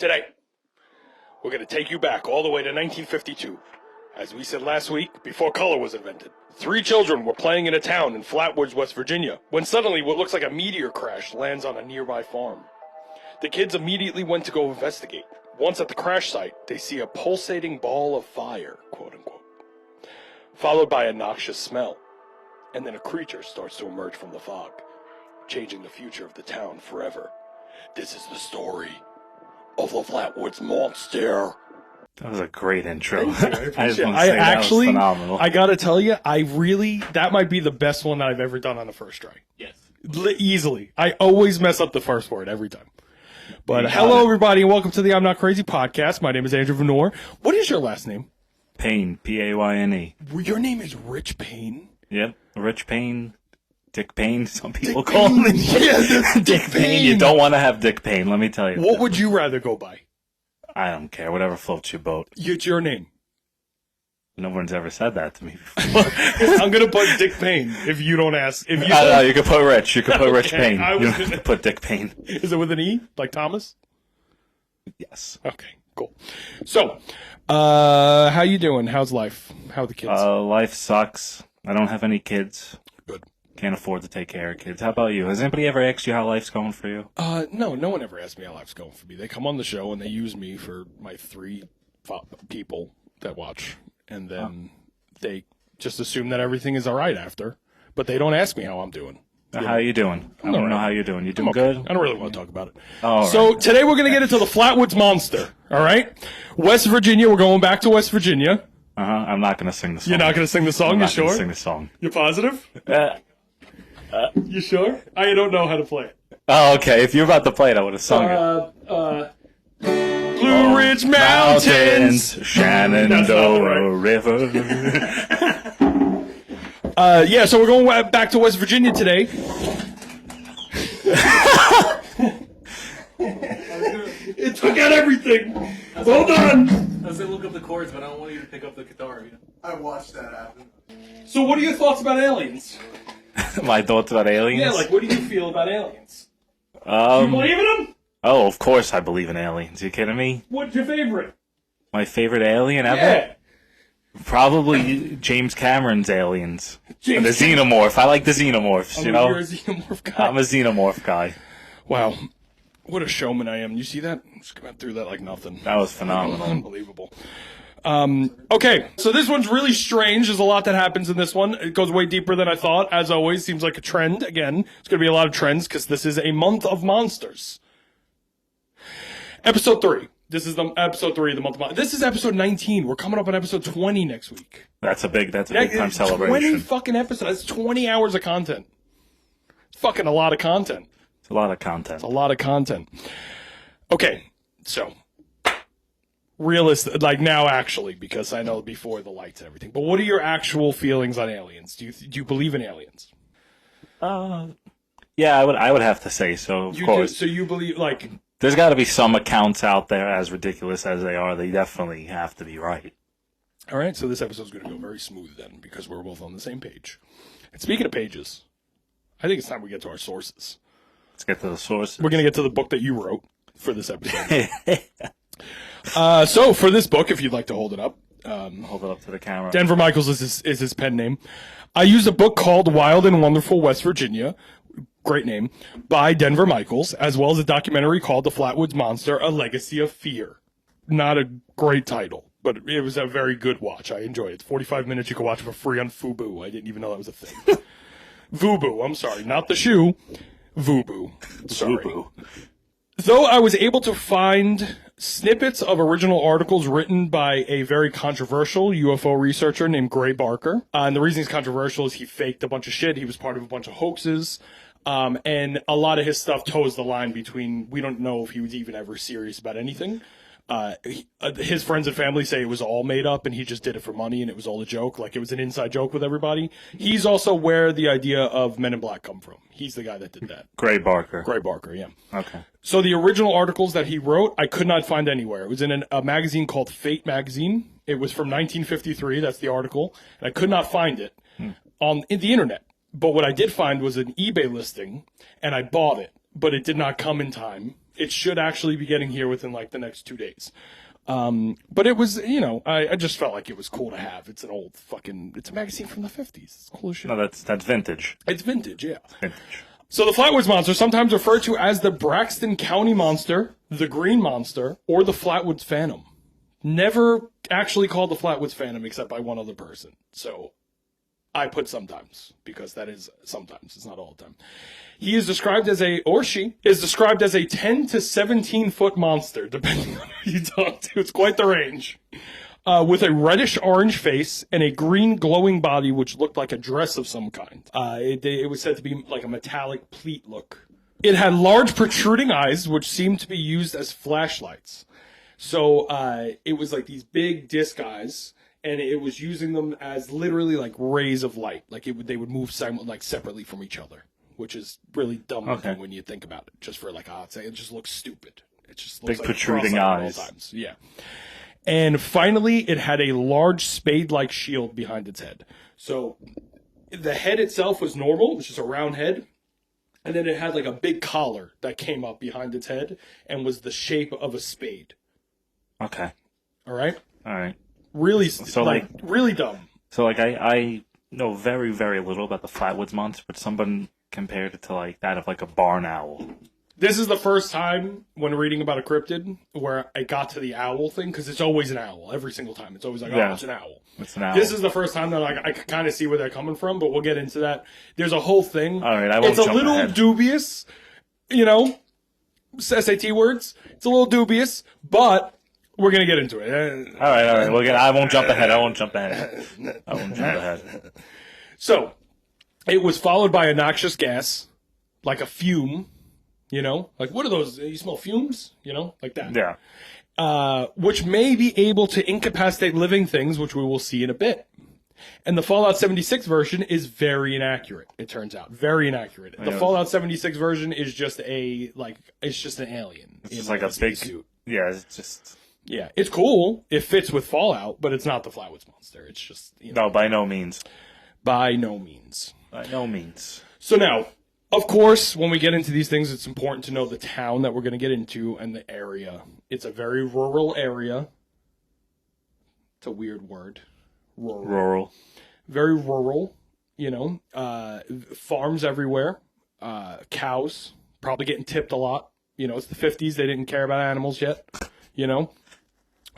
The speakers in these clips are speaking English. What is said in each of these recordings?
Today, we're going to take you back all the way to 1952. As we said last week, before color was invented, 3 children were playing in a town in Flatwoods, West Virginia, when suddenly what looks like a meteor crash lands on a nearby farm. The kids immediately went to go investigate. Once at the crash site, they see a pulsating ball of fire, quote-unquote, followed by a noxious smell. And then a creature starts to emerge from the fog, changing the future of the town forever. This is the story of the Flatwoods Monster. That was a great intro. That was phenomenal. I gotta tell you, that might be the best one that I've ever done on the first try. Yes. Easily. I always mess up the first word every time. But hello, everybody, and welcome to the I'm Not Crazy podcast. My name is Andrew Venor. What is your last name? Payne, P-A-Y-N-E. Your name is Rich Payne? Yep, Rich Payne. Dick Payne, some people Dick call Payne. him. Yeah, Dick Payne. You don't want to have Dick Payne, let me tell you. What would you rather go by? I don't care, whatever floats your boat. It's your name. No one's ever said that to me before. I'm going to put Dick Payne if you don't ask. If you no, you can put Rich. You can put Rich Payne. I You was don't have to put Dick Payne. Is it with an E, like Thomas? Yes. Okay, cool. So, how you doing? How's life? How are the kids? Life sucks. I don't have any kids. Good. Can't afford to take care of kids. How about you? Has anybody ever asked you how life's going for you? No one ever asked me how life's going for me. They come on the show and they use me for my 3 people that watch, and then they just assume that everything is all right after, but they don't ask me how I'm doing. How you doing? I want to know how you're doing. You doing Okay. good? I don't really want to talk about it. All So right. today we're going to get into the Flatwoods Monster, all right? West Virginia, we're going back to West Virginia. I'm not going to sing the song. You're not going to sing the song, I'm you not sure? going to sing the song. You positive? You sure? I don't know how to play it. Oh, okay. If you were about to play it, I would have sung it. Blue Ridge Mountains. Shenandoah River. Yeah, so we're going back to West Virginia today. It took out everything. Hold on. I was gonna look up the chords, but I don't want you to pick up the guitar. You know? I watched that happen. So what are your thoughts about aliens? My thoughts about aliens? Yeah, like, what do you feel about aliens? You Um, believe in them? oh, of course I believe in aliens. You kidding me? What's your favorite? My favorite alien ever? Yeah. Probably James Cameron's aliens. James the xenomorph. I like the xenomorphs, you know? You're a xenomorph guy. I'm a xenomorph guy. Wow. What a showman I am. You see that? Just coming through that like nothing. That was phenomenal. Unbelievable. Okay, so this one's really strange. There's a lot that happens in this one. It goes way deeper than I thought. As always, seems like a trend. Again, it's going to be a lot of trends because this is a month of monsters. Episode 3. This is the episode 3 of the month of monsters. This is episode 19. We're coming up on episode 20 next week. That's a big time It's celebration. 20 fucking episodes. That's 20 hours of content. Fucking a lot of content. It's a lot of content. A lot of content. Okay, so realistic, like now actually, because I know before the lights and everything. But what are your actual feelings on aliens? Do you believe in aliens? Yeah, I would have to say so. Of course. So you believe like? There's got to be some accounts out there, as ridiculous as they are. They definitely have to be right. All right, so this episode's going to go very smooth then, because we're both on the same page. And speaking of pages, I think it's time we get to our sources. Let's get to the sources. We're going to get to the book that you wrote for this episode. So for this book, if you'd like to hold it up, Hold it up to the camera. Denver Michaels is his pen name. I used a book called Wild and Wonderful West Virginia, great name, by Denver Michaels, as well as a documentary called The Flatwoods Monster, A Legacy of Fear. Not a great title, but it was a very good watch. I enjoyed it. It's 45 minutes. You can watch it for free on Fubu. I didn't even know that was a thing. Vubu, I'm sorry. Not the shoe. Vubu. Sorry. Vubu. Though I was able to find snippets of original articles written by a very controversial UFO researcher named Gray Barker. And the reason he's controversial is he faked a bunch of shit. He was part of a bunch of hoaxes. And a lot of his stuff toes the line between, we don't know if he was even ever serious about anything. His friends and family say it was all made up and he just did it for money and it was all a joke. Like it was an inside joke with everybody. He's also where the idea of Men in Black come from. He's the guy that did that. Gray Barker. Gray Barker, yeah. Okay. So the original articles that he wrote, I could not find anywhere. It was in a magazine called Fate Magazine. It was from 1953. That's the article. And I could not find it on the internet. But what I did find was an eBay listing, and I bought it. But it did not come in time. It should actually be getting here within like the next 2 days. But it was, I just felt like it was cool to have. It's an old it's a magazine from the 50s. It's cool as shit. No, that's vintage. It's vintage, yeah. Vintage. So the Flatwoods Monster, sometimes referred to as the Braxton County Monster, the Green Monster, or the Flatwoods Phantom. Never actually called the Flatwoods Phantom except by one other person. So I put sometimes, because that is sometimes. It's not all the time. He is described as she is described as a 10 to 17 foot monster, depending on who you talk to. It's quite the range. With a reddish-orange face and a green glowing body which looked like a dress of some kind. It was said to be like a metallic pleat look. It had large protruding eyes which seemed to be used as flashlights. So it was like these big disc eyes, and it was using them as literally like rays of light. Like they would move separately from each other, which is really dumb looking when you think about it. Just for like, I'd say it just looks stupid. It just looks big like protruding eyes. All times. Yeah. And finally, it had a large spade-like shield behind its head. So the head itself was normal, it was just a round head. And then it had like a big collar that came up behind its head and was the shape of a spade. Okay. All right? All right. Really, really dumb. So, like, I know very, very little about the Flatwoods Monster, but someone compared it to, like, that of, like, a barn owl. This is the first time when reading about a cryptid where I got to the owl thing, because it's always an owl every single time. It's always like, oh, it's an owl. It's an owl. This is the first time that I can kind of see where they're coming from, but we'll get into that. There's a whole thing. All right, I won't It's a jump little ahead. dubious, SAT words. It's a little dubious, but we're going to get into it. All right. I won't jump ahead. So, it was followed by a noxious gas, like a fume. Like, what are those? You smell fumes? Like that. Yeah. Which may be able to incapacitate living things, which we will see in a bit. And the Fallout 76 version is very inaccurate, it turns out. Very inaccurate. The Fallout 76 version is just it's just an alien. It's just like a big suit. Yeah, it's just... Yeah, it's cool. It fits with Fallout, but it's not the Flatwoods Monster. It's just, No, by no means. By no means. By no means. So now... Of course, when we get into these things, it's important to know the town that we're going to get into and the area. It's a very rural area. It's a weird word. Rural. Very rural, farms everywhere, cows, probably getting tipped a lot. It's the 50s. They didn't care about animals yet,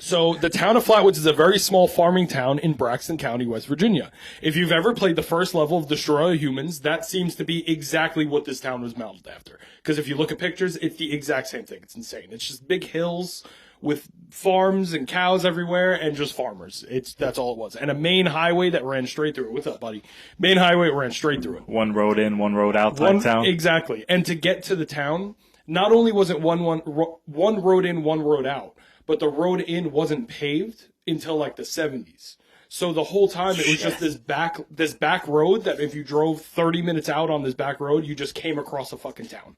So the town of Flatwoods is a very small farming town in Braxton County, West Virginia. If you've ever played the first level of Destroy All Humans, that seems to be exactly what this town was modeled after. Because if you look at pictures, it's the exact same thing. It's insane. It's just big hills with farms and cows everywhere and just farmers. That's all it was. And a main highway that ran straight through it. What's up, buddy? Main highway ran straight through it. One road in, one road out type town. Exactly. And to get to the town, not only was it one road in, one road out, but the road in wasn't paved until like the 70s. So the whole time it was just this back road that if you drove 30 minutes out on this back road, you just came across a fucking town.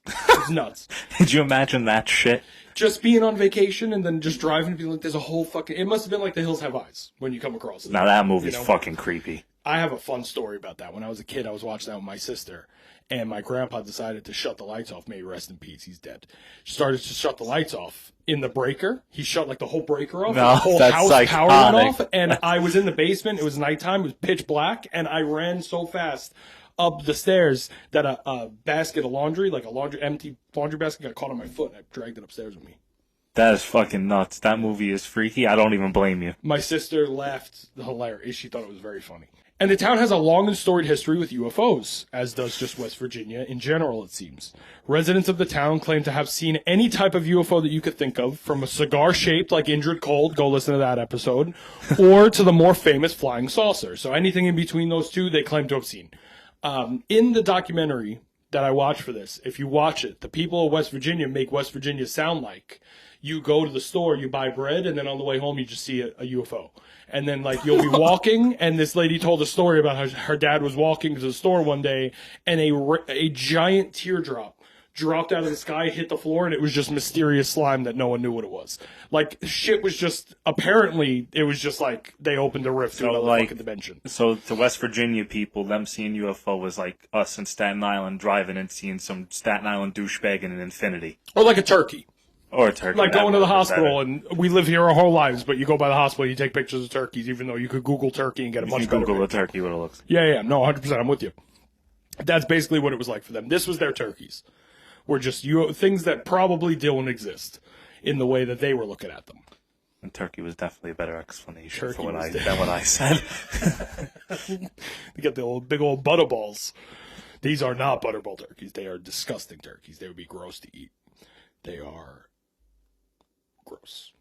It's nuts. Did you imagine that shit? Just being on vacation and then just driving and being like, there's a whole fucking... It must have been like The Hills Have Eyes when you come across it. Now that movie's fucking creepy. I have a fun story about that. When I was a kid, I was watching that with my sister. And my grandpa decided to shut the lights off. May he rest in peace. He's dead. Started to shut the lights off in the breaker. He shut like the whole breaker off. No, the whole that's house psychotic. power went off. And I was in the basement. It was nighttime. It was pitch black. And I ran so fast up the stairs that a basket of laundry, like empty laundry basket, got caught on my foot. And I dragged it upstairs with me. That is fucking nuts. That movie is freaky. I don't even blame you. My sister laughed hilarious. She thought it was very funny. And the town has a long and storied history with UFOs, as does just West Virginia in general, it seems. Residents of the town claim to have seen any type of UFO that you could think of, from a cigar shaped like Indrid Cold, go listen to that episode, or to the more famous flying saucer. So anything in between those two, they claim to have seen. In the documentary that I watched for this, if you watch it, the people of West Virginia make West Virginia sound like you go to the store, you buy bread, and then on the way home you just see a UFO. And then, like, you'll be walking, and this lady told a story about how her dad was walking to the store one day, and a giant teardrop dropped out of the sky, hit the floor, and it was just mysterious slime that no one knew what it was. Like, shit was just, apparently, it was just like, they opened a rift to another fucking dimension. So to West Virginia people, them seeing UFO was like us in Staten Island driving and seeing some Staten Island douchebag in an Infinity. Or like a turkey. Or a turkey. Like going to the hospital, and we live here our whole lives, but you go by the hospital, you take pictures of turkeys, even though you could Google turkey and get a much better Google a picture. turkey, what it looks like. Yeah, no, 100%, I'm with you. That's basically what it was like for them. This was their turkeys. Were just things that probably don't exist in the way that they were looking at them. And turkey was definitely a better explanation Turkey for was than what I said. You get the old, big old butterballs. These are not butterball turkeys. They are disgusting turkeys. They would be gross to eat. They are gross.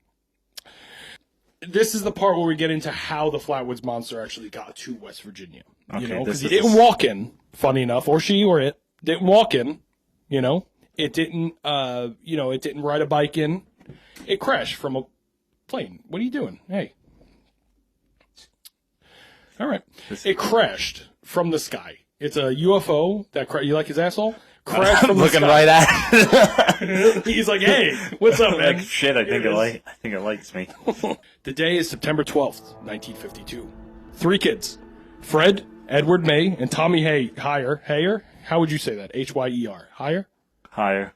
This is the part where we get into how the Flatwoods Monster actually got to West Virginia. You know, because he didn't walk in, funny enough, or she or it didn't walk in, you know. It didn't, it didn't ride a bike in. It crashed from a plane. What are you doing? Hey. All right. It crashed from the sky. It's a UFO that you like his asshole? Crashed from the sky. Looking right at it. He's like, hey, what's up, man? Like, shit, I think it likes me. The day is September 12th, 1952. 3 kids. Fred, Edward May, and Tommy Heyer. How would you say that? H-Y-E-R. Heyer? Higher.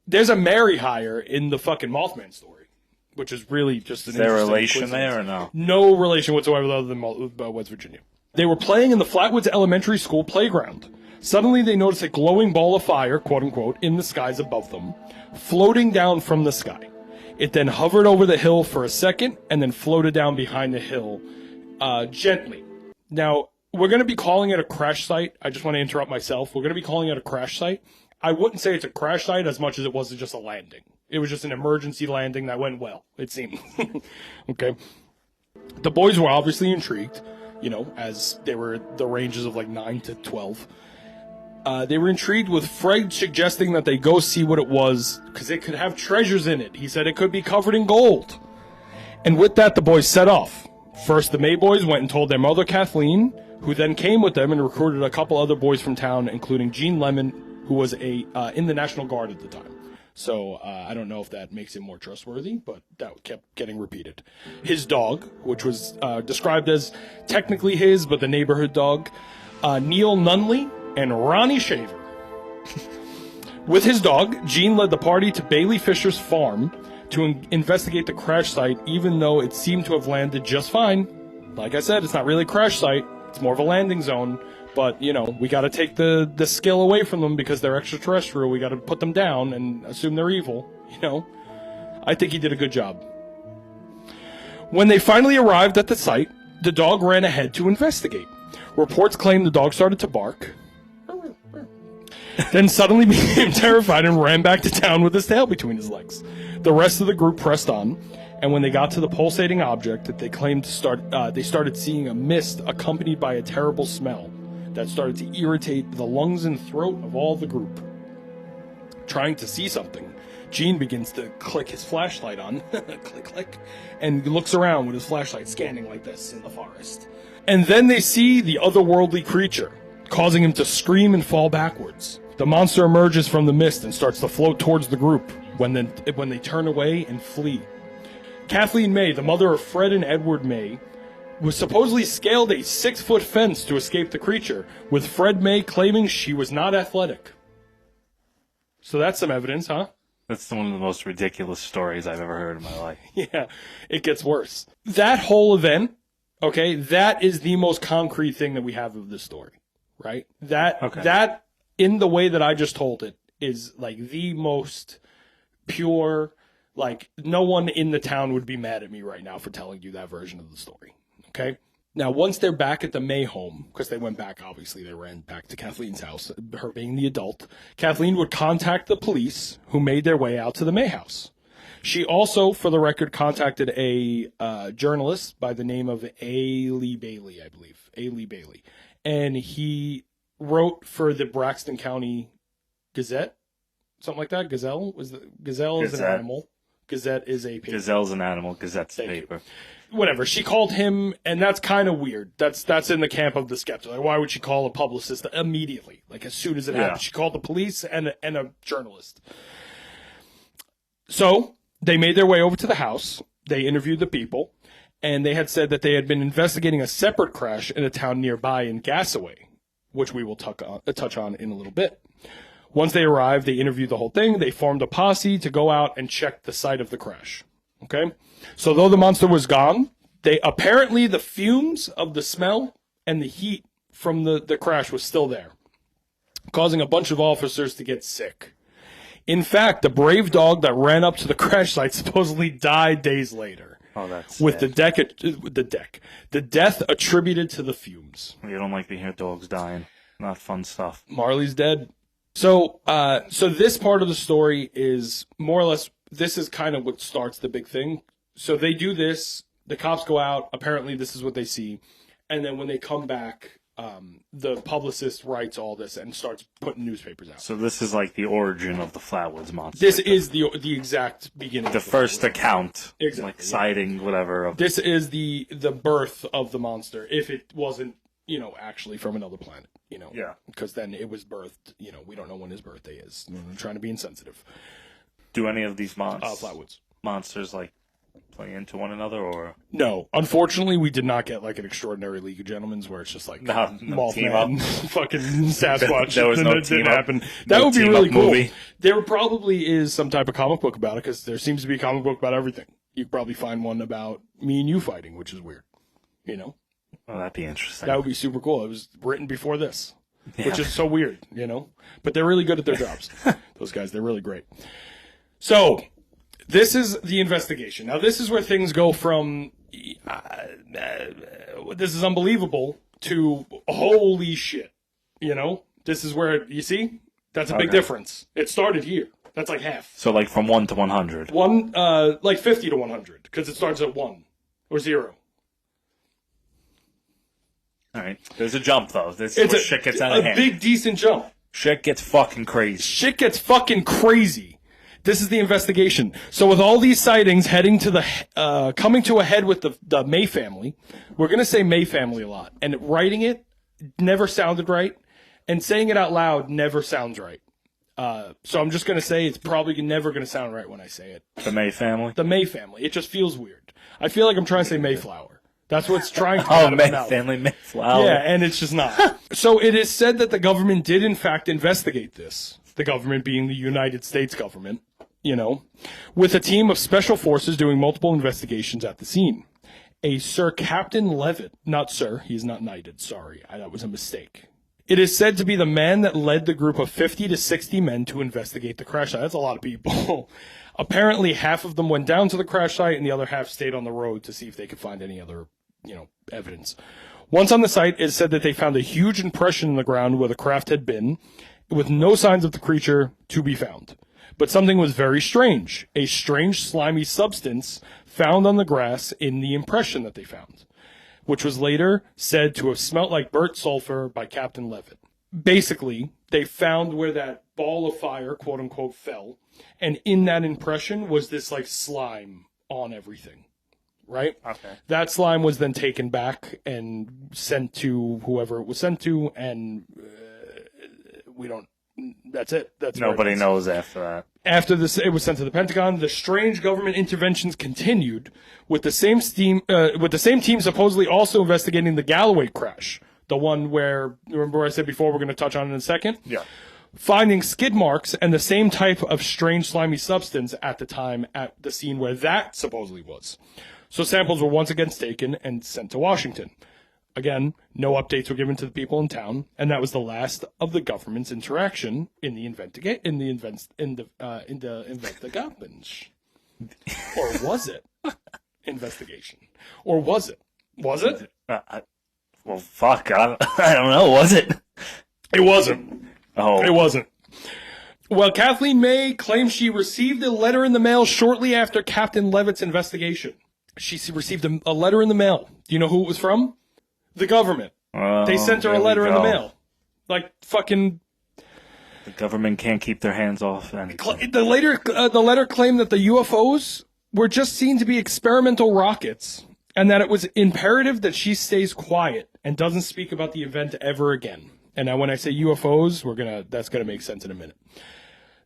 There's a Mary Heyer in the fucking Mothman story, which is really just an Is there a interesting relation coincidence. there or no? No relation whatsoever other than West Virginia. They were playing in the Flatwoods Elementary School playground. Suddenly they noticed a glowing ball of fire, quote unquote, in the skies above them, floating down from the sky. It then hovered over the hill for a second and then floated down behind the hill gently. Now, we're going to be calling it a crash site. I just want to interrupt myself. We're going to be calling it a crash site. I wouldn't say it's a crash site as much as it was just a landing. It was just an emergency landing that went well, it seemed. Okay. The boys were obviously intrigued, you know, as they were the ranges of like 9 to 12. They were intrigued with Fred suggesting that they go see what it was because it could have treasures in it. He said it could be covered in gold. And with that, the boys set off. First, the May boys went and told their mother, Kathleen, who then came with them and recruited a couple other boys from town, including Gene Lemon, who was in the National Guard at the time. So I don't know if that makes him more trustworthy, but that kept getting repeated. His dog, which was described as technically his, but the neighborhood dog, Neil Nunley, and Ronnie Shaver. With his dog, Gene led the party to Bailey Fisher's farm to investigate the crash site, even though it seemed to have landed just fine. Like I said, it's not really a crash site. It's more of a landing zone. But, you know, we got to take the skill away from them because they're extraterrestrial. We got to put them down and assume they're evil, you know. I think he did a good job. When they finally arrived at the site, the dog ran ahead to investigate. Reports claim the dog started to bark, then suddenly became terrified and ran back to town with his tail between his legs. The rest of the group pressed on, and when they got to the pulsating object that they claimed to start, they started seeing a mist accompanied by a terrible smell that started to irritate the lungs and throat of all the group. Trying to see something, Gene begins to click his flashlight on, click, click, and looks around with his flashlight scanning like this in the forest. And then they see the otherworldly creature, causing him to scream and fall backwards. The monster emerges from the mist and starts to float towards the group when they turn away and flee. Kathleen May, the mother of Fred and Edward May, was supposedly scaled a 6-foot fence to escape the creature, with Fred May claiming she was not athletic. So that's some evidence, huh? That's one of the most ridiculous stories I've ever heard in my life. Yeah, it gets worse. That whole event, okay, that is the most concrete thing that we have of this story, right? That, in the way that I just told it, is like the most pure, like no one in the town would be mad at me right now for telling you that version of the story, okay? Now, once they're back at the May home, because they went back, obviously, they ran back to Kathleen's house, her being the adult, Kathleen would contact the police, who made their way out to the May house. She also, for the record, contacted a journalist by the name of Ailey Bailey, I believe. Ailey Bailey. And he wrote for the Braxton County Gazette, something like that. Gazelle is an animal. Gazette is a paper. Gazelle's an animal. Gazette's Thank you. paper. Whatever. She called him, and that's kind of weird. That's in the camp of the skeptic. Like, why would she call a publicist immediately? Like, as soon as it happened, she called the police and a journalist. So they made their way over to the house. They interviewed the people, and they had said that they had been investigating a separate crash in a town nearby in Gassaway, which we will touch on in a little bit. Once they arrived, they interviewed the whole thing. They formed a posse to go out and check the site of the crash. Okay? So though the monster was gone, apparently the fumes of the smell and the heat from the crash was still there, causing a bunch of officers to get sick. In fact, the brave dog that ran up to the crash site supposedly died days later. Oh, that's with sad. the death attributed to the fumes. You don't like to hear dogs dying. Not fun stuff. Marley's dead. So this part of the story is more or less, this is kind of what starts the big thing. So they do this, the cops go out, apparently this is what they see, and then when they come back, the publicist writes all this and starts putting newspapers out. So this is like the origin of the Flatwoods Monster. This is the exact beginning. The first account. Exactly, Like sighting, whatever. This is the birth of the monster, if it wasn't, actually from another planet, Yeah. because then it was birthed, we don't know when his birthday is. I'm trying to be insensitive. Do any of these Flatwoods. monsters like play into one another, or No, unfortunately, we did not get like an extraordinary League of Gentlemen's where it's just like No team Mothman, fucking Sasquatch. There was no that team didn't up. happen. That No would be team really up cool. movie. There probably is some type of comic book about it because there seems to be a comic book about everything. You could probably find one about me and you fighting, which is weird. oh, that'd be interesting. That would be super cool. It was written before this, Yeah. which is so weird, But they're really good at their jobs. Those guys, they're really great. So, this is the investigation. Now, this is where things go from, this is unbelievable, to holy shit, This is where, you see? That's a big Okay. difference. It started here. That's like half. So like from 1 to 100. Like 50 to 100, because it starts at 1 or 0. All right. There's a jump though. This It's is where shit gets out of a hand. big, decent jump. Shit gets fucking crazy. Shit gets fucking crazy. This is the investigation. So with all these sightings heading to coming to a head with the May family, we're going to say May family a lot. And writing it never sounded right. And saying it out loud never sounds right. So I'm just going to say it's probably never going to sound right when I say it. The May family. The May family. It just feels weird. I feel like I'm trying to say Mayflower. That's what's trying to come Oh, out of my May mouth. family, Mayflower. Yeah, and it's just not. So it is said that the government did, in fact, investigate this. The government being the United States government, with a team of special forces doing multiple investigations at the scene. A Sir Captain Levitt, not Sir, he's not knighted, sorry, that was a mistake. It is said to be the man that led the group of 50 to 60 men to investigate the crash site. That's a lot of people. Apparently, half of them went down to the crash site and the other half stayed on the road to see if they could find any other evidence. Once on the site, it said that they found a huge impression in the ground where the craft had been, with no signs of the creature to be found. But something was very strange. A strange slimy substance found on the grass in the impression that they found, which was later said to have smelt like burnt sulfur by Captain Levitt. Basically, they found where that ball of fire, quote unquote, fell, and in that impression was this like slime on everything. Right? Okay. That slime was then taken back and sent to whoever it was sent to, and we don't. That's it. That's where it Nobody is. knows after that. After this, it was sent to the Pentagon. The strange government interventions continued, with the same team supposedly also investigating the Galloway crash, the one where, remember I said before, we're going to touch on it in a second. Yeah. Finding skid marks and the same type of strange slimy substance at the time at the scene where that supposedly was. So samples were once again taken and sent to Washington. Again, no updates were given to the people in town, and that was the last of the government's interaction in the investigations. Or was it investigation? Or was it? Was it? Well, fuck. I don't know. Was it? It wasn't. Oh. It wasn't. Well, Kathleen May claims she received a letter in the mail shortly after Captain Levitt's investigation. She received a letter in the mail. Do you know who it was from? The government. They sent her a there we letter in the go. mail. Like fucking The government can't keep their hands off anything. The letter claimed that the UFOs were just seen to be experimental rockets, and that it was imperative that she stays quiet and doesn't speak about the event ever again. And now when I say UFOs, that's gonna make sense in a minute.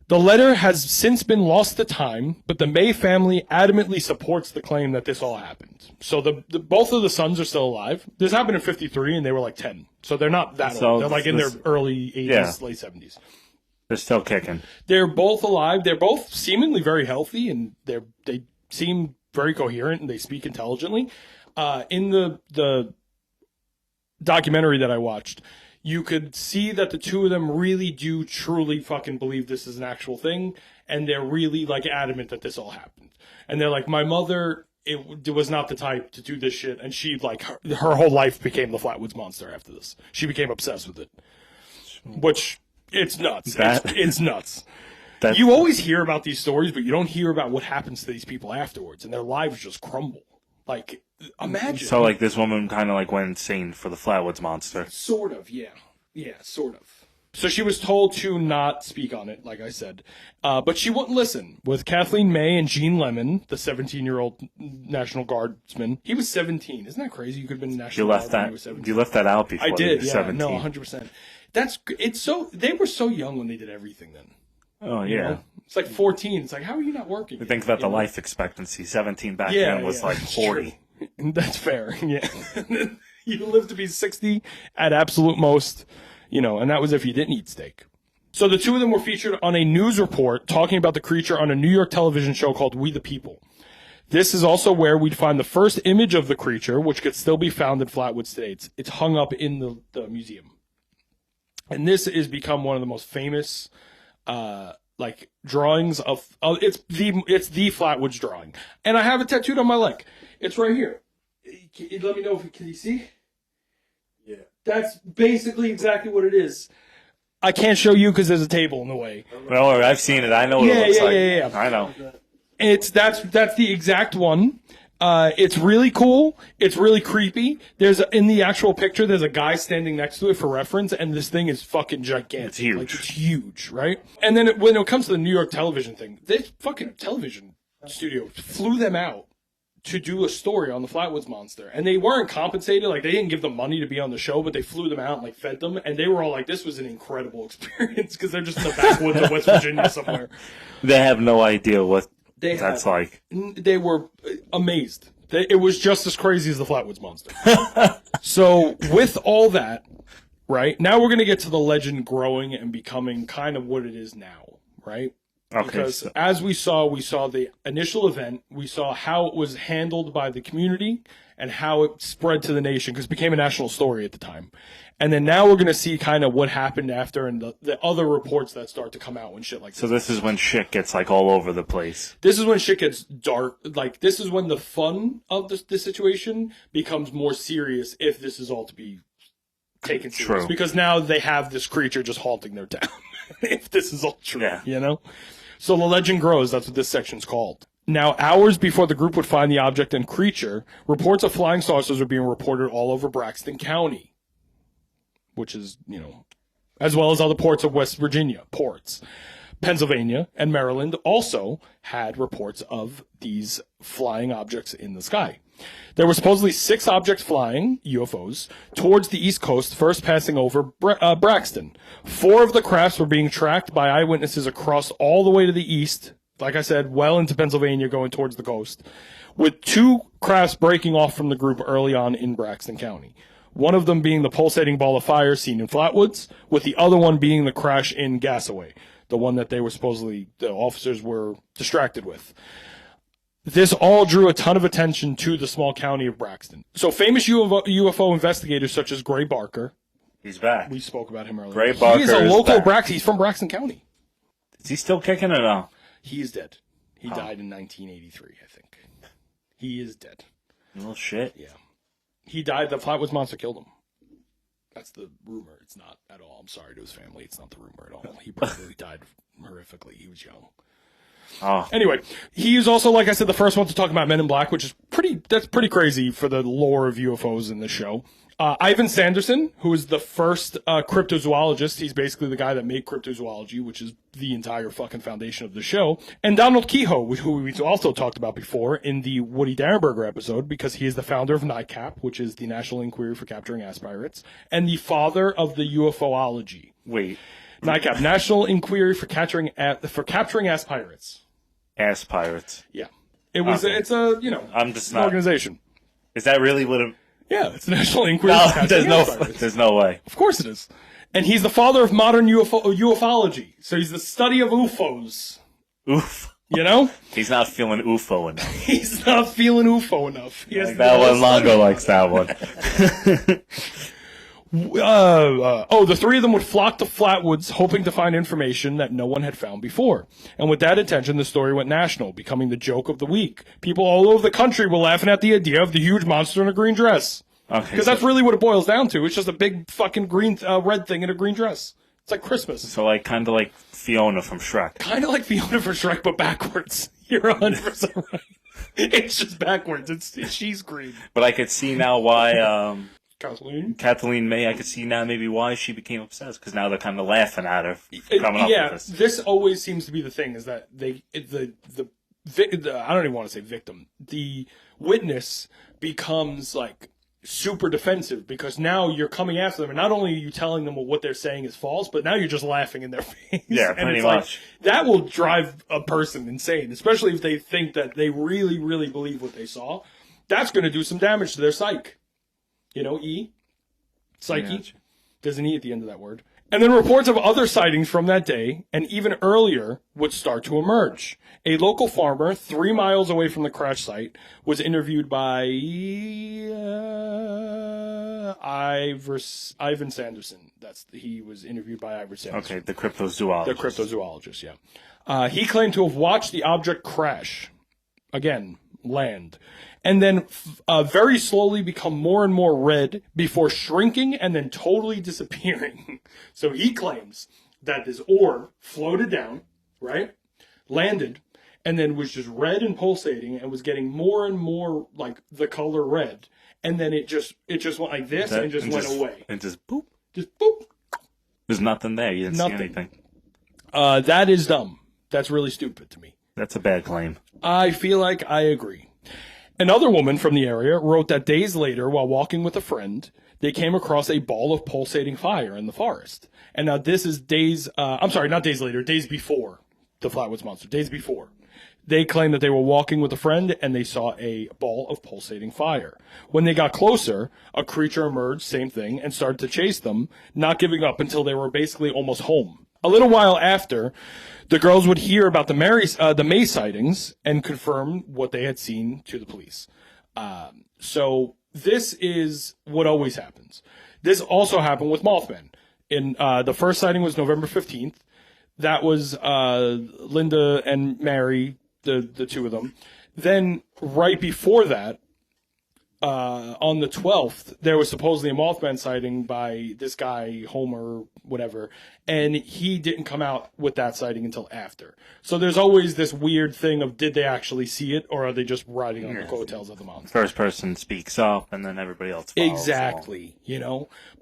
The letter has since been lost to time, but the May family adamantly supports the claim that this all happened. So both of the sons are still alive. This happened in 53, and they were like 10. So they're not that old. They're like in their early 80s, late 70s. They're still kicking. They're both alive. They're both seemingly very healthy, and they seem very coherent, and they speak intelligently. In the documentary that I watched, you could see that the two of them really do truly fucking believe this is an actual thing, and they're really like adamant that this all happened. And they're like, my mother, it was not the type to do this shit, and she like her whole life became the Flatwoods Monster after this. She became obsessed with it, which it's nuts. It's nuts. You always hear about these stories, but you don't hear about what happens to these people afterwards, and their lives just crumble. Like, imagine. So, like, this woman kind of, like, went insane for the Flatwoods Monster. Sort of, yeah. Yeah, sort of. So she was told to not speak on it, like I said. But she wouldn't listen. With Kathleen May and Gene Lemon, the 17-year-old National Guardsman. He was 17. Isn't that crazy? You could have been a National Guard when he was 17. You left that out before. I did, yeah. 17. No, 100%. They were so young when they did everything then. Oh, yeah. You know? It's like 14. It's like, how are you not working? You think about the life expectancy. 17 back then was like 40. That's fair, yeah. You live to be 60 at absolute most, and that was if you didn't eat steak. So the two of them were featured on a news report talking about the creature on a New York television show called We the People. This is also where we'd find the first image of the creature, which could still be found in Flatwoods today. It's hung up in the museum. And this has become one of the most famous drawings of it's the Flatwoods drawing, and I have it tattooed on my leg. It's right here. Let me know can you see? Yeah, that's basically exactly what it is. I can't show you because there's a table in the way. Well, I've seen it. I know what it looks like. Yeah. I know. That's the exact one. It's really cool. It's really creepy. In the actual picture, there's a guy standing next to it for reference, and this thing is fucking gigantic. It's huge. Like, it's huge, right? And then when it comes to the New York television thing, this fucking television studio flew them out to do a story on the Flatwoods Monster. And they weren't compensated. Like, they didn't give them money to be on the show, but they flew them out and, like, fed them. And they were all like, this was an incredible experience because they're just in the backwoods of West Virginia somewhere. They have no idea what that's like. They were amazed. It was just as crazy as the Flatwoods Monster. So with all that, right, now we're going to get to the legend growing and becoming kind of what it is now, right? Okay. Because as we saw the initial event, we saw how it was handled by the community and how it spread to the nation because it became a national story at the time. And then now we're going to see kind of what happened after and the other reports that start to come out when shit like this. So this is when shit gets like all over the place. This is when shit gets dark. Like, this is when the fun of the situation becomes more serious if this is all to be taken serious. True. Because now they have this creature just haunting their town. If this is all true, yeah. So the legend grows. That's what this section's called. Now, hours before the group would find the object and creature, reports of flying saucers were being reported all over Braxton County, which is, as well as other ports of West Virginia, ports. Pennsylvania and Maryland also had reports of these flying objects in the sky. There were supposedly 6 objects flying, UFOs, towards the East Coast, first passing over Braxton. 4 of the crafts were being tracked by eyewitnesses across all the way to the east, like I said, well into Pennsylvania, going towards the coast, with 2 crafts breaking off from the group early on in Braxton County. One of them being the pulsating ball of fire seen in Flatwoods, with the other one being the crash in Gasaway, the one that they were the officers were distracted with. This all drew a ton of attention to the small county of Braxton. So famous UFO investigators such as Gray Barker. He's back. We spoke about him earlier. Gray Barker He's a local back. He's from Braxton County. Is he still kicking or no? He is dead. He died in 1983, I think. He is dead. Oh, shit. Yeah. He died. The Flatwoods Monster killed him. That's the rumor. It's not at all. I'm sorry to his family. It's not the rumor at all. He probably died horrifically. He was young. Oh. Anyway, he is also, like I said, the first one to talk about Men in Black, which is pretty that's pretty crazy for the lore of UFOs in the show. Ivan Sanderson, who is the first cryptozoologist, he's basically the guy that made cryptozoology, which is the entire fucking foundation of the show. And Donald Kehoe, who we also talked about before in the Woody Derenberger episode, because he is the founder of NICAP, which is the National Inquiry for Capturing Ass Pirates, and the father of the UFOlogy. Wait. NICAP, National Inquiry for Capturing Ass Pirates. Ass pirates. Yeah. It's a, I'm just an not. organization. Is that really what it... Yeah, it's the National Inquiry No, for Capturing Ass Pirates. there's no way. Of course it is. And he's the father of modern ufology. So he's the study of UFOs. Oof. You know? He's not feeling UFO enough. He's not feeling UFO enough. He has That one, Longo likes that one. The three of them would flock to Flatwoods, hoping to find information that no one had found before. And with that intention, the story went national, becoming the joke of the week. People all over the country were laughing at the idea of the huge monster in a green dress. Okay, Because that's really what it boils down to. It's just a big fucking red thing in a green dress. It's like Christmas. So, like, kind of like Fiona from Shrek. Kind of like Fiona for Shrek, but backwards. You're 100% right. It's just backwards. She's green. But I could see now why, Kathleen May, I could see now maybe why she became obsessed, because now they're kind of laughing at her for coming up with this. This always seems to be the thing, is that the I don't even want to say victim. The witness becomes like super defensive because now you're coming after them, and not only are you telling them what they're saying is false, but now you're just laughing in their face. Yeah, and pretty much. That will drive a person insane, especially if they think that they really, really believe what they saw. That's going to do some damage to their psyche. Psyche. Gotcha. There's an E at the end of that word. And then reports of other sightings from that day, and even earlier, would start to emerge. A local farmer 3 miles away from the crash site was interviewed by Ivan Sanderson. He was interviewed by Ivan Sanderson. Okay, the cryptozoologist. The cryptozoologist, yeah. He claimed to have watched the object crash. Again, land. And then very slowly become more and more red before shrinking and then totally disappearing. So he claims that this orb floated down, right, landed, and then was just red and pulsating and was getting more and more like the color red. And then it just went like this and just went away. And just boop. Just boop. There's nothing there. You didn't Nothing. see anything. That is dumb. That's really stupid to me. That's a bad claim. I feel like I agree. Another woman from the area wrote that days later, while walking with a friend, they came across a ball of pulsating fire in the forest. And now this is days before the Flatwoods Monster, days before. They claim that they were walking with a friend and they saw a ball of pulsating fire. When they got closer, a creature emerged, same thing, and started to chase them, not giving up until they were basically almost home. A little while after, the girls would hear about the May sightings and confirm what they had seen to the police. So this is what always happens. This also happened with Mothman. The first sighting was November 15th. That was Linda and Mary, the two of them. Then right before that, on the 12th, there was supposedly a Mothman sighting by this guy, Homer, whatever, and he didn't come out with that sighting until after. So there's always this weird thing of, did they actually see it, or are they just riding on the coattails of the monster? First person speaks up, and then everybody else follows. Exactly,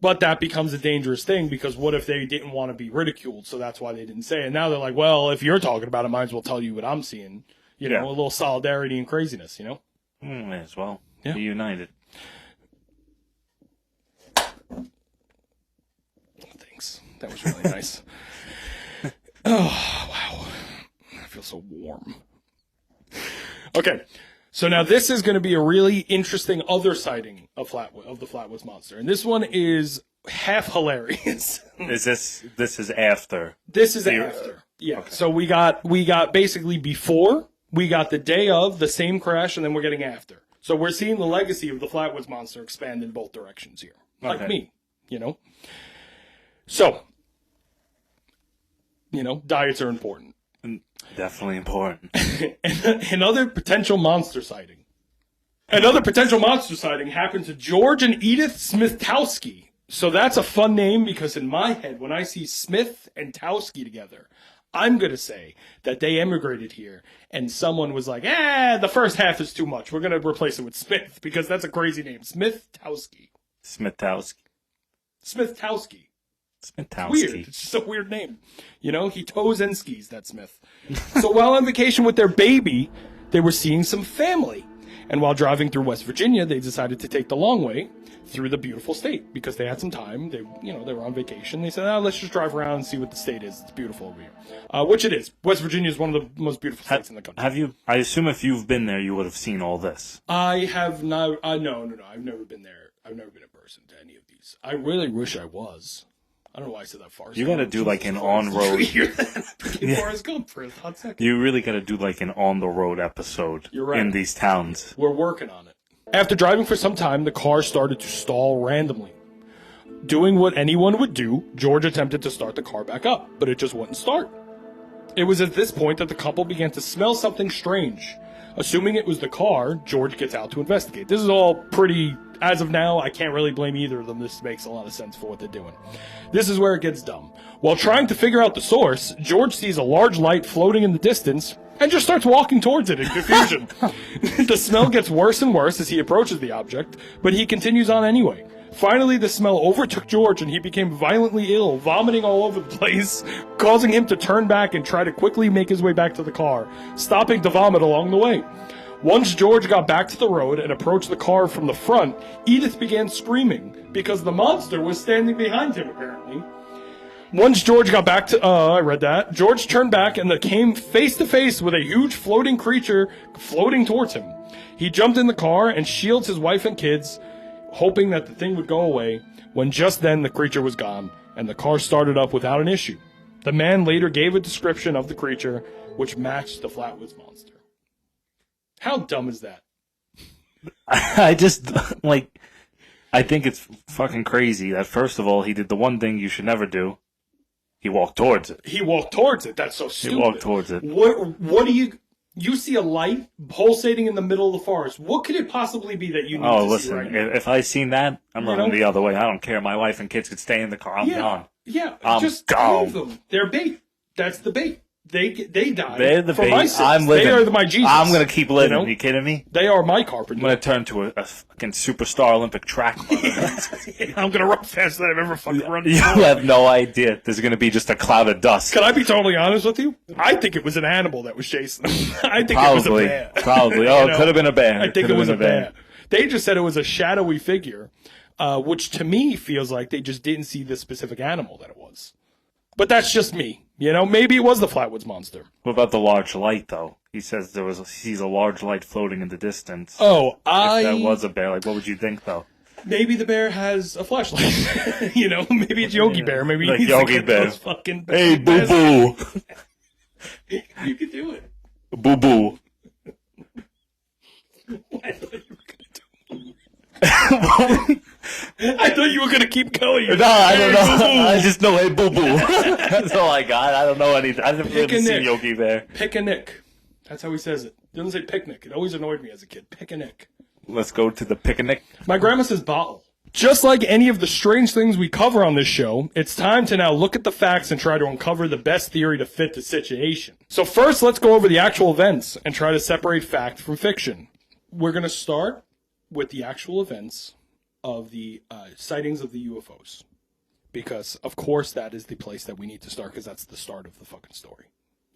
But that becomes a dangerous thing, because what if they didn't want to be ridiculed, so that's why they didn't say it. Now they're like, well, if you're talking about it, might as well tell you what I'm seeing. A little solidarity and craziness, May as well. Yeah. Be united. Thanks. That was really nice. Oh, wow. I feel so warm. Okay. So now this is going to be a really interesting other sighting of the Flatwoods Monster. And this one is half hilarious. This is after. This is after. Yeah. Okay. So we got basically before, we got the day of, the same crash, and then we're getting after. So we're seeing the legacy of the Flatwoods Monster expand in both directions here. Like me, So, diets are important. Definitely important. Another potential monster sighting. Another potential monster sighting happened to George and Edith Smith-Towski. So that's a fun name, because in my head, when I see Smith and Towski together, I'm going to say that they immigrated here and someone was like, the first half is too much. We're going to replace it with Smith because that's a crazy name. Smithtowski. Smithtowski. Smithtowski. Smithtowski. Weird. It's just a weird name. You know, he toes and skis, that Smith. So while on vacation with their baby, they were seeing some family. And while driving through West Virginia, they decided to take the long way through the beautiful state because they had some time. They were on vacation. They said, let's just drive around and see what the state is. It's beautiful over here. Which it is. West Virginia is one of the most beautiful states in the country. Have you? I assume if you've been there, you would have seen all this. I have not. No. I've never been there. I've never been in person to any of these. I really wish I was. I don't know why I said that far. You got to do like an on-road. Forrest Gump for a hot second. You really got to do like an on-the-road episode in these towns. We're working on it. After driving for some time, the car started to stall randomly. Doing what anyone would do, George attempted to start the car back up, but it just wouldn't start. It was at this point that the couple began to smell something strange. Assuming it was the car, George gets out to investigate. This is all pretty, as of now, I can't really blame either of them. This makes a lot of sense for what they're doing. This is where it gets dumb. While trying to figure out the source, George sees a large light floating in the distance and just starts walking towards it in confusion. The smell gets worse and worse as he approaches the object, but he continues on anyway. Finally, the smell overtook George and he became violently ill, vomiting all over the place, causing him to turn back and try to quickly make his way back to the car, stopping to vomit along the way. Once George got back to the road and approached the car from the front, Edith began screaming because the monster was standing behind him, apparently. Once George got back to, George turned back and came face to face with a huge floating creature floating towards him. He jumped in the car and shields his wife and kids, hoping that the thing would go away, when just then the creature was gone and the car started up without an issue. The man later gave a description of the creature which matched the Flatwoods Monster. How dumb is that? I just, I think it's fucking crazy that first of all, he did the one thing you should never do. He walked towards it. He walked towards it. That's so stupid. He walked towards it. What do you see a light pulsating in the middle of the forest. What could it possibly be that you need to see right now? If I seen that, I'm running the other way. I don't care. My wife and kids could stay in the car. I'm gone. Yeah, I'm just gone. leave them. They're bait. That's the bait. They died. They're the for bait. my sins. I'm living. They are my Jesus. I'm gonna keep living. You kidding me? They are my carpenter. I'm gonna turn to a fucking superstar Olympic track runner. I'm gonna run faster than I've ever fucking run. You have no idea. There's gonna be just a cloud of dust. Can I be totally honest with you? I think it was an animal that was chasing them. I think it was a bear. Probably. Oh, it could have been a bear. I think it was a bear. They just said it was a shadowy figure, which to me feels like they just didn't see the specific animal that it was. But that's just me. You know, maybe it was the Flatwoods Monster. What about the large light, though? He says sees a large light floating in the distance. Oh, If that was a bear, what would you think, though? Maybe the bear has a flashlight. You know, maybe it's Yogi Bear. Maybe like he's Yogi like Bear. Those fucking hey, boo boo. You could do it. Boo boo. I thought you were gonna do it. I thought you were gonna keep going. No, I don't know. I just know, hey, boo boo. That's all I got. I don't know anything. I never really seen Yogi Bear. Pick a nick. That's how he says it. He doesn't say picnic. It always annoyed me as a kid. Pick a nick. Let's go to the picnic. My grandma says bottle. Just like any of the strange things we cover on this show, it's time to now look at the facts and try to uncover the best theory to fit the situation. So first, let's go over the actual events and try to separate fact from fiction. We're going to start with the actual events of the sightings of the UFOs. Because, of course, that is the place that we need to start, because that's the start of the fucking story.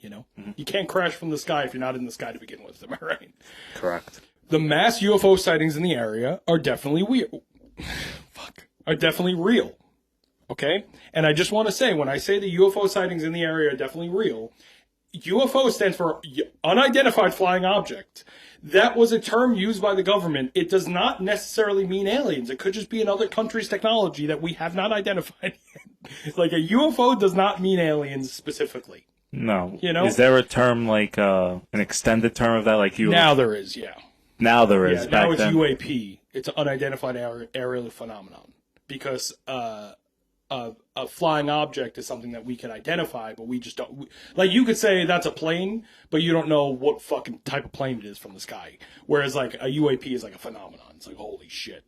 You know? Mm-hmm. You can't crash from the sky if you're not in the sky to begin with, am I right? Correct. The mass UFO sightings in the area are definitely are definitely real. Okay? And I just want to say, when I say the UFO sightings in the area are definitely real, UFO stands for unidentified flying object. That was a term used by the government. It does not necessarily mean aliens. It could just be another country's technology that we have not identified yet. Like, a UFO does not mean aliens specifically. No. You know? Is there a term, like, an extended term of that? Like Now there is, yeah. Now there is. Yeah, now it's UAP. It's an unidentified aerial phenomenon. Because a flying object is something that we can identify, but we just don't. Like, you could say that's a plane, but you don't know what fucking type of plane it is from the sky. Whereas, like, a UAP is like a phenomenon. It's like, holy shit,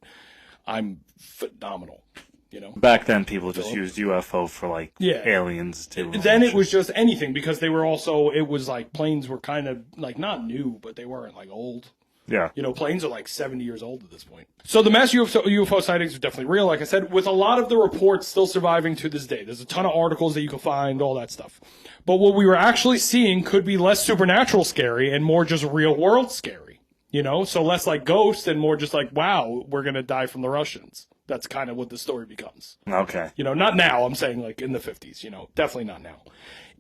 I'm phenomenal. you know. Back then, people just used UFO for, like, Yeah. aliens, too. Then it was just anything, because they were also, it was like planes were kind of, like, not new, but they weren't, like, old. Yeah. You know, planes are like 70 years old at this point. So the mass UFO sightings are definitely real, like I said, with a lot of the reports still surviving to this day. There's a ton of articles that you can find, all that stuff. But what we were actually seeing could be less supernatural scary and more just real world scary. You know, so less like ghosts and more just like, wow, we're going to die from the Russians. That's kind of what the story becomes. Okay. You know, not now, I'm saying like in the 50s, you know, definitely not now.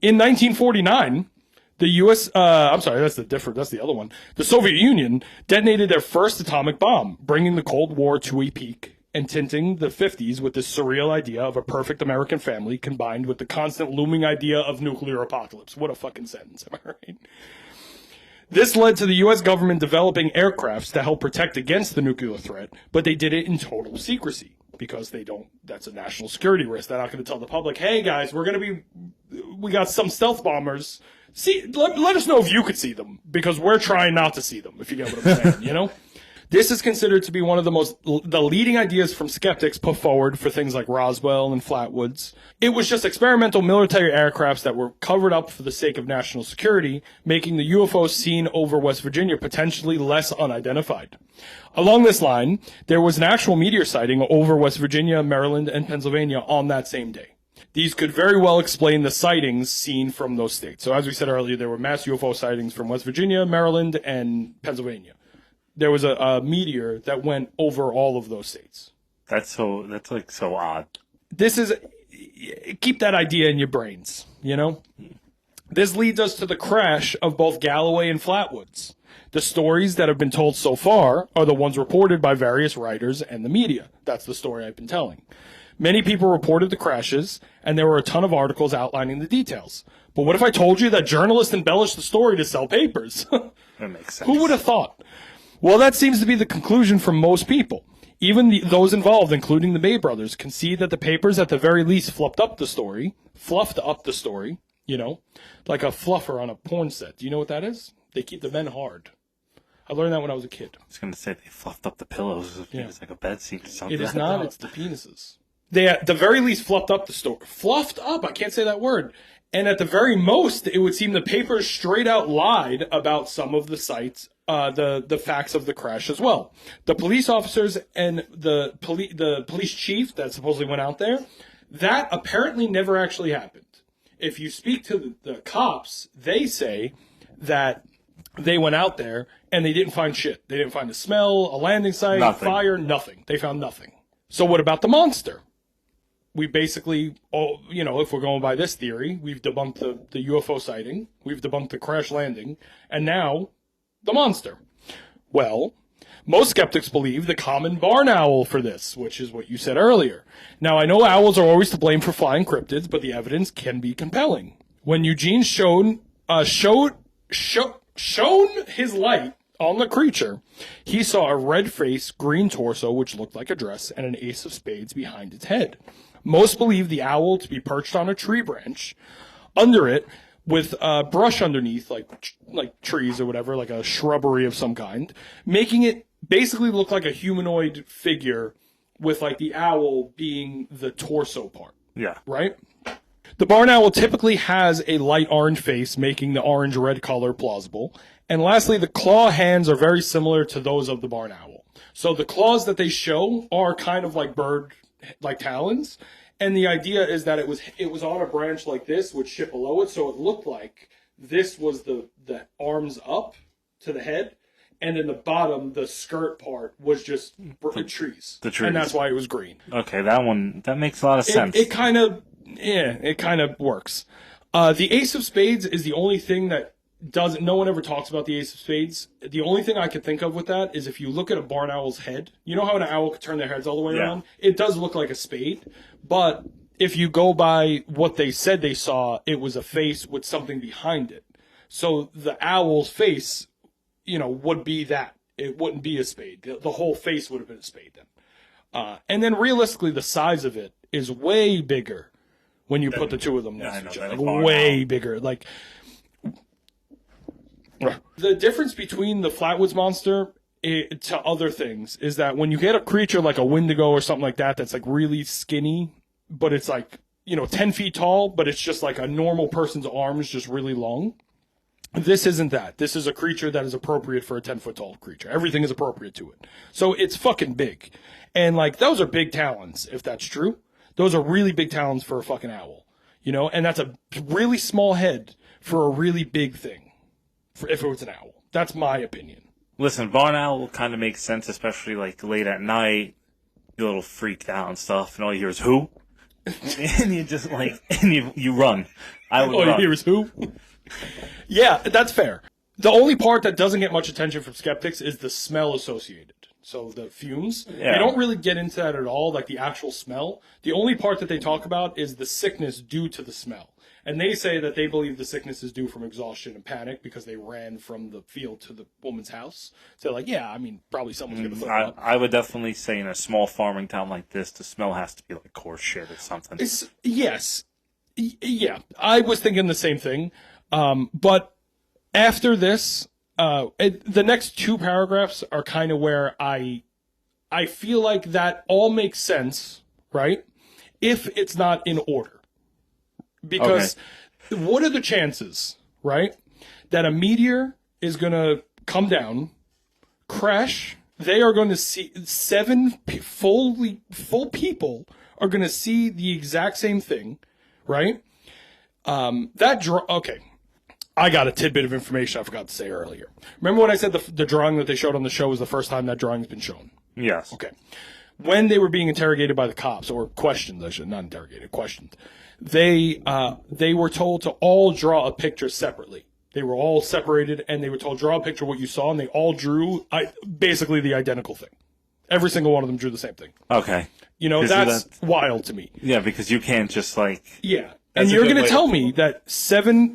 In 1949, the U.S., that's the other one. The Soviet Union detonated their first atomic bomb, bringing the Cold War to a peak and tinting the 50s with this surreal idea of a perfect American family combined with the constant looming idea of nuclear apocalypse. What a fucking sentence, am I right? This led to the U.S. government developing aircrafts to help protect against the nuclear threat, but they did it in total secrecy because that's a national security risk. They're not going to tell the public, hey guys, we got some stealth bombers. See, let us know if you could see them, because we're trying not to see them, if you get what I'm saying, you know? This is considered to be one of the leading ideas from skeptics put forward for things like Roswell and Flatwoods. It was just experimental military aircrafts that were covered up for the sake of national security, making the UFOs seen over West Virginia potentially less unidentified. Along this line, there was an actual meteor sighting over West Virginia, Maryland, and Pennsylvania on that same day. These could very well explain the sightings seen from those states. So as we said earlier, there were mass UFO sightings from West Virginia, Maryland, and Pennsylvania. There was a meteor that went over all of those states. That's like so odd. Keep that idea in your brains, you know? This leads us to the crash of both Galloway and Flatwoods. The stories that have been told so far are the ones reported by various writers and the media. That's the story I've been telling. Many people reported the crashes, and there were a ton of articles outlining the details. But what if I told you that journalists embellished the story to sell papers? That makes sense. Who would have thought? Well, that seems to be the conclusion from most people. Even those involved, including the Bay brothers, concede that the papers at the very least fluffed up the story, you know, like a fluffer on a porn set. Do you know what that is? They keep the men hard. I learned that when I was a kid. I was going to say they fluffed up the pillows. Yeah. It's like a bed sheet or something. It is not. It's the penises. They, at the very least, fluffed up the story. Fluffed up? I can't say that word. And at the very most, it would seem the papers straight out lied about some of the sites, the facts of the crash as well. The police officers and the police chief that supposedly went out there, that apparently never actually happened. If you speak to the cops, they say that they went out there and they didn't find shit. They didn't find a smell, a landing site, Nothing. fire, nothing. They found nothing. So what about the monster? We basically, if we're going by this theory, we've debunked the UFO sighting, we've debunked the crash landing, and now the monster. Well, most skeptics believe the common barn owl for this, which is what you said earlier. Now, I know owls are always to blame for flying cryptids, but the evidence can be compelling. When Eugene shone his light on the creature, he saw a red face, green torso, which looked like a dress, and an ace of spades behind its head. Most believe the owl to be perched on a tree branch, under it, with brush underneath, like trees or whatever, like a shrubbery of some kind, making it basically look like a humanoid figure with like the owl being the torso part. Yeah. Right? The barn owl typically has a light orange face, making the orange-red color plausible. And lastly, the claw hands are very similar to those of the barn owl. So the claws that they show are kind of like like talons. And the idea is that it was on a branch like this with shit below it, so it looked like this was the arms up to the head, and in the bottom, the skirt part was just trees. The trees. And that's why it was green. Okay, that makes a lot of sense. It kind of works. The Ace of Spades is the only thing that no one ever talks about the Ace of Spades. The only thing I can think of with that is if you look at a barn owl's head, you know how an owl could turn their heads all the way around? It does look like a spade, but if you go by what they said they saw, it was a face with something behind it. So the owl's face, would be that. It wouldn't be a spade. The whole face would have been a spade then. And then realistically, the size of it is way bigger when you put the two of them next to each other. Way bigger. The difference between the Flatwoods Monster to other things is that when you get a creature like a Wendigo or something like that that's like really skinny, but it's like, 10 feet tall, but it's just like a normal person's arms, just really long. This isn't that. This is a creature that is appropriate for a 10-foot tall creature. Everything is appropriate to it. So it's fucking big. And like, those are big talons, if that's true. Those are really big talons for a fucking owl, and that's a really small head for a really big thing, if it was an owl. That's my opinion. Listen, barn owl kind of makes sense, especially like late at night. You're a little freaked out and stuff, and all you hear is who? And you just like, and you run. I would All run. you hear is who? Yeah, that's fair. The only part that doesn't get much attention from skeptics is the smell associated. So the fumes, Yeah. They don't really get into that at all, like the actual smell. The only part that they talk about is the sickness due to the smell. And they say that they believe the sickness is due from exhaustion and panic because they ran from the field to the woman's house. So like, yeah, I mean, probably someone's going to throw up. I would definitely say in a small farming town like this, the smell has to be like horse shit or something. Yes. Yeah, I was thinking the same thing. But after this, the next two paragraphs are kind of where I feel like that all makes sense, right? If it's not in order. Because what are the chances, right, that a meteor is going to come down, crash, they are going to see full people are going to see the exact same thing, right? Okay. I got a tidbit of information I forgot to say earlier. Remember when I said the drawing that they showed on the show was the first time that drawing's been shown? Yes. Okay. When they were being interrogated by the cops, or questioned, not interrogated, questioned, they were told to all draw a picture separately. They were all separated, and they were told, draw a picture of what you saw, and they all drew basically the identical thing. Every single one of them drew the same thing. Okay. That's wild to me. Yeah, because you can't just like... Yeah. And you're going to tell me that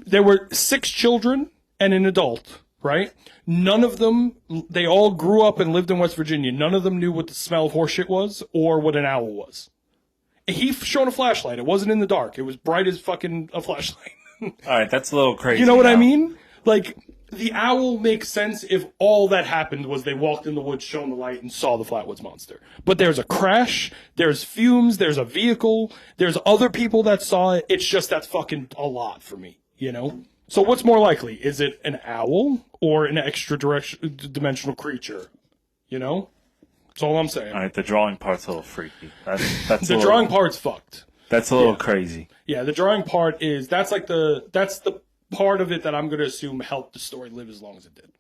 there were 6 children and an adult, right? None of them, they all grew up and lived in West Virginia. None of them knew what the smell of horseshit was or what an owl was. He shone a flashlight. It wasn't in the dark. It was bright as fucking a flashlight. All right, that's a little crazy. You know what now. I mean? Like, the owl makes sense if all that happened was they walked in the woods, shone the light, and saw the Flatwoods Monster. But there's a crash, there's fumes, there's a vehicle, there's other people that saw it. It's just that's fucking a lot for me, So what's more likely? Is it an owl or an extra-dimensional creature? That's all I'm saying. All right, the drawing part's a little freaky. That's The drawing part's fucked. That's a little crazy. Yeah, the drawing part that's the part of it that I'm going to assume helped the story live as long as it did.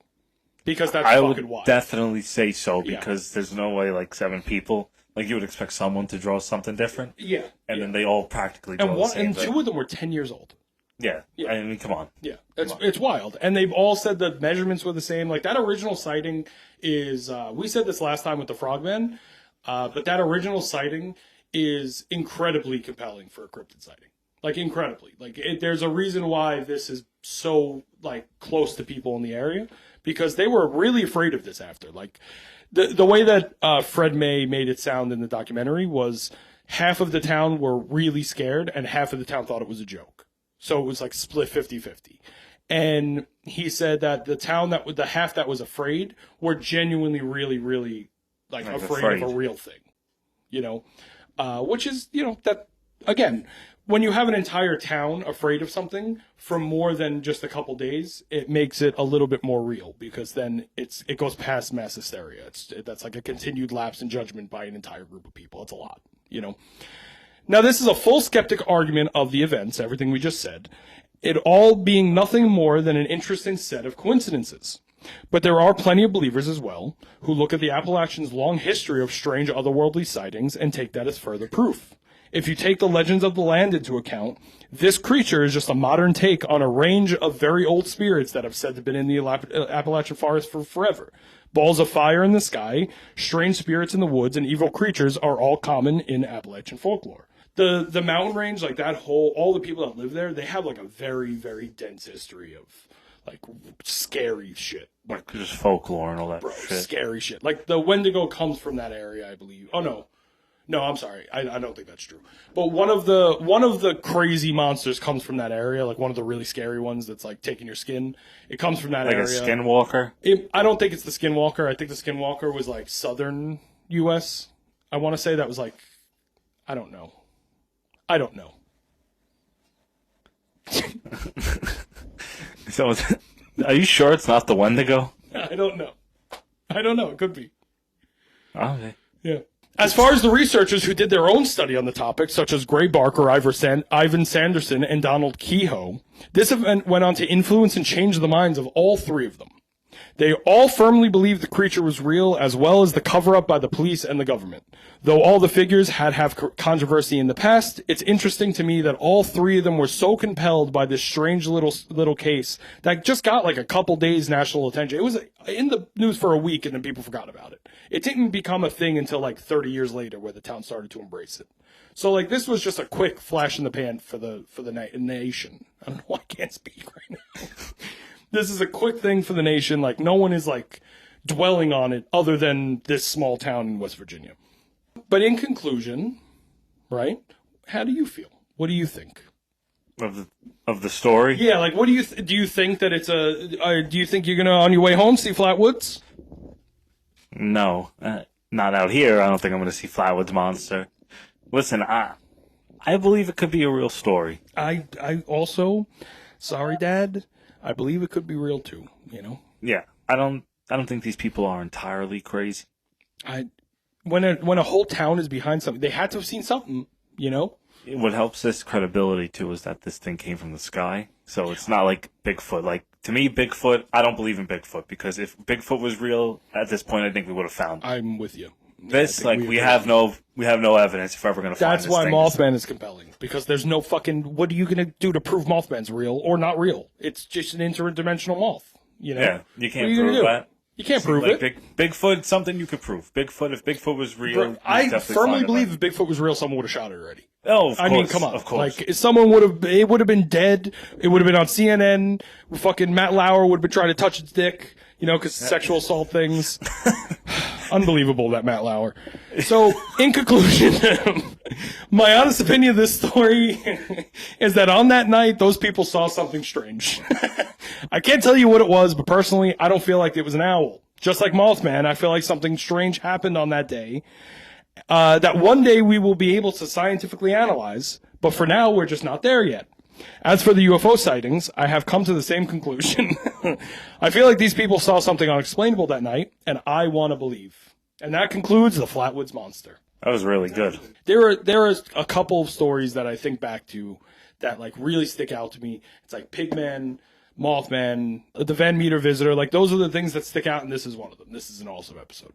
Because that's I fucking would wild. definitely say so, because there's no way, like, 7 people, like, you would expect someone to draw something different. Yeah. And then they all practically draw the same thing. 2 of them were 10 years old. Yeah. I mean, come on. Yeah. It's wild. And they've all said the measurements were the same. Like, that original sighting is, we said this last time with the Frogman, but that original sighting is incredibly compelling for a cryptid sighting. Like, incredibly. Like, there's a reason why this is so, like, close to people in the area, because they were really afraid of this after. Like, the way that Fred May made it sound in the documentary was half of the town were really scared and half of the town thought it was a joke. So it was, like, split 50-50. And he said that the half that was afraid were genuinely really, really, like afraid of a real thing. Which is, that, again, when you have an entire town afraid of something for more than just a couple days, it makes it a little bit more real, because then it goes past mass hysteria. That's like a continued lapse in judgment by an entire group of people. It's a lot, Now, this is a full skeptic argument of the events, everything we just said, it all being nothing more than an interesting set of coincidences. But there are plenty of believers as well who look at the Appalachians' long history of strange otherworldly sightings and take that as further proof. If you take the legends of the land into account, this creature is just a modern take on a range of very old spirits that have said to have been in the Appalachian forest for forever. Balls of fire in the sky, strange spirits in the woods, and evil creatures are all common in Appalachian folklore. The mountain range, like all the people that live there, they have like a very, very dense history of like scary shit. Like just folklore and all that shit. Scary shit. Like the Wendigo comes from that area, I believe. Oh, no. No, I'm sorry. I don't think that's true. But one of the crazy monsters comes from that area, like one of the really scary ones that's like taking your skin. It comes from that Like area. a skinwalker? I don't think it's the skinwalker. I think the skinwalker was like southern U.S. I want to say that was like, I don't know. So, are you sure it's not the Wendigo? I don't know. It could be. Okay. Yeah. As far as the researchers who did their own study on the topic, such as Gray Barker, Ivan Sanderson, and Donald Kehoe, this event went on to influence and change the minds of all three of them. They all firmly believed the creature was real, as well as the cover-up by the police and the government. Though all the figures had controversy in the past, it's interesting to me that all three of them were so compelled by this strange little case that just got like a couple days national attention. It was in the news for a week, and then people forgot about it. It didn't become a thing until like 30 years later, where the town started to embrace it. So like this was just a quick flash in the pan for the nation. I don't know why I can't speak right now. This is a quick thing for the nation. Like, no one is, like, dwelling on it other than this small town in West Virginia. But in conclusion, right, how do you feel? What do you think? Of the story? Yeah, like, what do you do you think that it's do you think you're going to, on your way home, see Flatwoods? No. Not out here. I don't think I'm going to see Flatwoods Monster. Listen, I believe it could be a real story. I also, sorry, Dad, I believe it could be real too, you know? Yeah. I don't think these people are entirely crazy. When a whole town is behind something, they had to have seen something, you know? What helps this credibility too is that this thing came from the sky. So it's not like Bigfoot. Like, to me, Bigfoot, I don't believe in Bigfoot, because if Bigfoot was real, at this point I think we would have found it. I'm with you. This, like, we have no evidence if we're ever going to find this That's why thing. Mothman is compelling, because there's no fucking, what are you going to do to prove Mothman's real or not real? It's just an interdimensional moth, you know? Yeah, you can't What are you prove gonna do? that. You can't prove Like, it. Bigfoot, something you could prove. Bigfoot, if Bigfoot was real, I firmly believe if Bigfoot was real, someone would have shot it already. Oh, of course. I mean, come on. Of course. Like, if someone it would have been dead. It would have been on CNN. Fucking Matt Lauer would have been trying to touch its dick, you know, because sexual assault things. Unbelievable, that Matt Lauer. So, in conclusion, my honest opinion of this story is that on that night, those people saw something strange. I can't tell you what it was, but personally, I don't feel like it was an owl. Just like Mothman, I feel like something strange happened on that day that one day we will be able to scientifically analyze, but for now, we're just not there yet. As for the UFO sightings, I have come to the same conclusion. I feel like these people saw something unexplainable that night, and I want to believe. And that concludes the Flatwoods Monster. That was really good. There are a couple of stories that I think back to that like really stick out to me. It's like Pigman, Mothman, the Van Meter Visitor. Like, those are the things that stick out, and this is one of them. This is an awesome episode.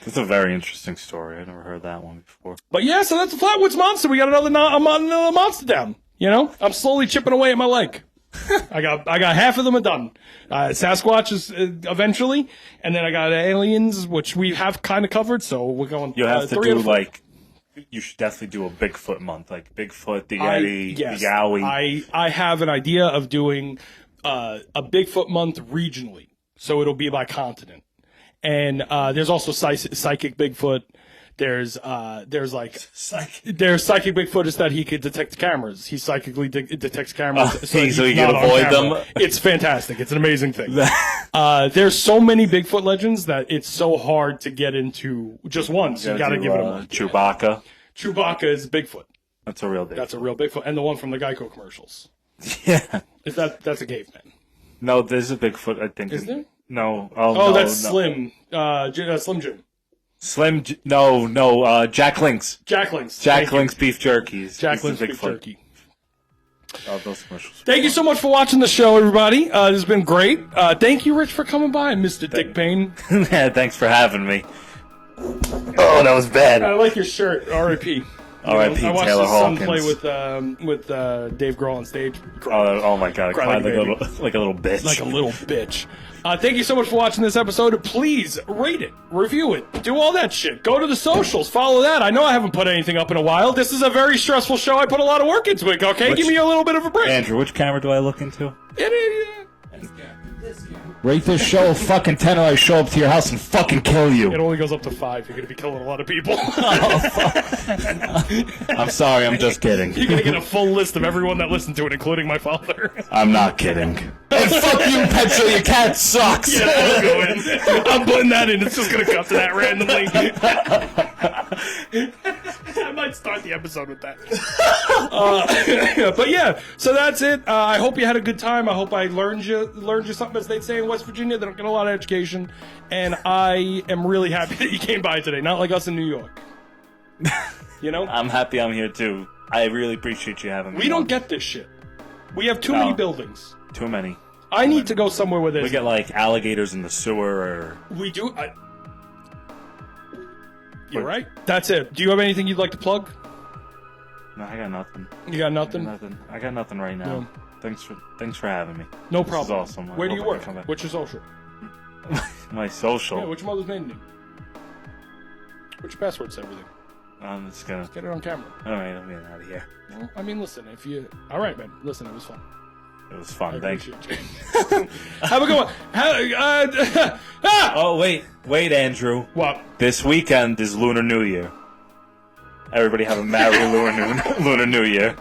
That's a very interesting story. I never heard that one before. But yeah, so that's the Flatwoods Monster. We got another monster down. You know, I'm slowly chipping away at my leg. I got half of them done. Sasquatch is eventually, and then I got aliens, which we have kind of covered. So we're going. You have to do like. You should definitely do a Bigfoot month, like Bigfoot, the Yeti, the Yowie. I have an idea of doing a Bigfoot month regionally, so it'll be by continent. And there's also psychic Bigfoot. There's psychic Bigfoot is that he could detect cameras. He psychically detects cameras, so you can avoid them. It's fantastic. It's an amazing thing. There's so many Bigfoot legends that it's so hard to get into just once. You got to give it a month. Chewbacca. Chewbacca is Bigfoot. That's a real Bigfoot. That's a real Bigfoot, and the one from the Geico commercials. Yeah. That's a caveman. No, there's a Bigfoot. I think. Is there? No. Oh, that's no. Slim. Slim Jim. Jack Link's. Jack Link's. Jack Link's beef jerkies. Jack Link's beef jerky. Oh, those commercials. Thank you so much for watching the show, everybody. This has been great. Thank you, Rich, for coming by, Mr. Dick Payne. Yeah, thanks for having me. Oh, that was bad. I like your shirt. R.I.P. R.I.P. Taylor Hawkins. I watched his son play with Dave Grohl on stage. Oh my God! I cried like a little bitch. Like a little bitch. Thank you so much for watching this episode. Please rate it, review it, do all that shit. Go to the socials, follow that. I know I haven't put anything up in a while. This is a very stressful show. I put a lot of work into it. Okay, give me a little bit of a break. Andrew, which camera do I look into? Rate this show a fucking 10 or I show up to your house and fucking kill It you. only goes up to 5. You're gonna be killing a lot of people. I'm sorry, I'm just kidding. You're gonna get a full list of everyone that listened to it, including my father. I'm not kidding. And fuck you, Petra, your cat sucks. Yeah, I'll go in. I'm putting that in. It's just gonna cut to that randomly. I might start the episode with that. But yeah, so that's it. I hope you had a good time. I hope I learned you something, as they say in West Virginia. They don't get a lot of education, and I am really happy that you came by today. Not like us in New York. You know, I'm happy I'm here too. I really appreciate you having me. we don't get this shit. We have too No. many buildings. Too many. I need to go somewhere with this. We get like alligators in the sewer or... We do. You're right. That's it. Do you have anything you'd like to plug? No, I got nothing. You got nothing? I got nothing right now. No. Thanks for having me. No This problem. is awesome. I Where do you hope I work? come back. What's your social? My social. Yeah, what's your mother's maiden name? What's your password to everything? I'm just gonna... Get it on camera. Alright, I'm getting out of here. Well, I mean, listen, if you... All right, man. Listen, it was fun. It was fun. I Thank you. appreciate you. Have a good one. Oh, wait, Andrew. What? This weekend is Lunar New Year. Everybody have a merry Lunar New Year.